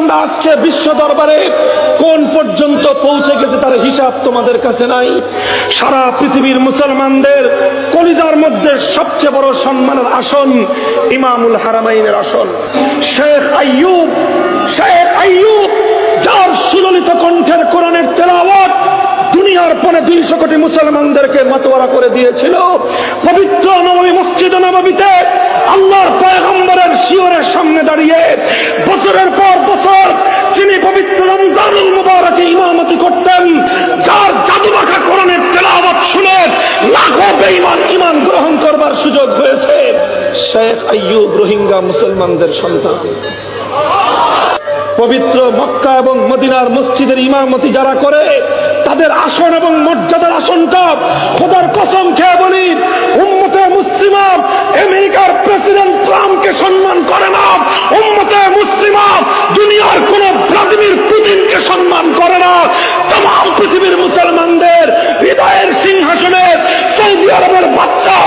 মুসলমানরা আজকে বিশ্ব দরবারে কোন পর্যন্ত পৌঁছে গেছে তার হিসাব তোমাদের কাছে নাই। সারা পৃথিবীর মুসলমানদের কলিজার মধ্যে সবচেয়ে বড় সম্মানের আসন ইমামুল হারামাইনের আসন। শেখ আইয়ুব যার সুললিত কণ্ঠের কোরআনের তেলাওয়াত দুনিয়ার পনে 200 কোটি মুসলমানদেরকে মাতোয়ারা করে দিয়েছিল। পবিত্র নববী মসজিদ নববীতে আল্লাহর পয়গম্বরের শিয়রের সামনে দাঁড়িয়ে বছরের পর বছর যিনি পবিত্র রমজানুল মুবারকে ইমামতি করতেন, যার জাদুমাখা কোরআনের তেলাওয়াত শুনে লাখো বেঈমান ঈমান গ্রহণ করবার সুযোগ হয়েছে। শেখ আইয়ুব রোহিঙ্গা মুসলমানদের সন্তান। পবিত্র মক্কা এবং মদিনার মসজিদের ইমামতি যারা করে তাদের আসন এবং মর্যাদার আসনটা খোদার কসম খেয়ে বলি উম্মতে মুসলিমা আমেরিকার প্রেসিডেন্ট ট্রাম্পকে সম্মান করে না, উম্মতে মুসলিমা দুনিয়ার কোন ভ্লাদিমির পুতিনকে সম্মান করে না। तमाम পৃথিবীর মুসলমানদের হৃদয়ের সিংহাসনে সৌদি আরবের বাদশা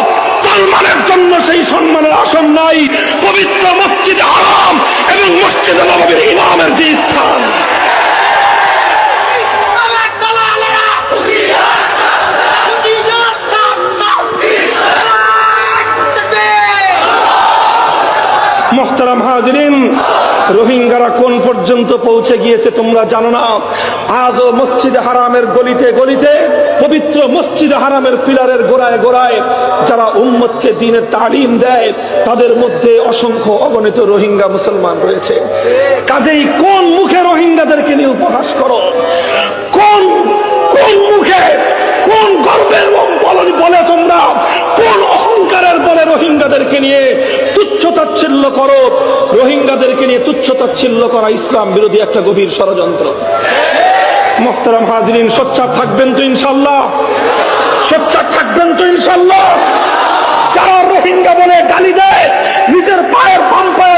সালমানের জন্য সেই সম্মানের আসন নাই। পবিত্র মসজিদে হারাম এবং মসজিদে নববীর ইমামের যে স্থান, মোহতারাম হাজিরিন, রোহিঙ্গারা কোন পর্যন্ত পৌঁছে গিয়েছে তোমরা জানো না। আজও মসজিদে হারামের গলিতে গলিতে, পবিত্র মসজিদে হারামের পিলারের গোড়ায় গোড়ায় যারা উম্মতকে দ্বীনের তালিম দেয় তাদের মধ্যে অসংখ্য অগণিত রোহিঙ্গা মুসলমান রয়েছে। কাজেই কোন মুখে রোহিঙ্গাদেরকে নিয়ে উপহাস করো? কোন মুখে, কোন গর্বের বলে তোমরা, কোন অহংকারের বলে রোহিঙ্গাদেরকে নিয়ে তুচ্ছ-তাচ্ছিল্য করো? রোহিঙ্গাদেরকে নিয়ে তুচ্ছ-তাচ্ছিল্য করা ইসলাম বিরোধী একটা গভীর ষড়যন্ত্র। মুহতারাম হাজিরিন, সোচ্চার থাকবেন তো ইনশাআল্লাহ? সোচ্চার থাকবেন তো ইনশাআল্লাহ? যারা রোহিঙ্গা বলে গালি দেয়, নিজের পায়ের বাম পায়ে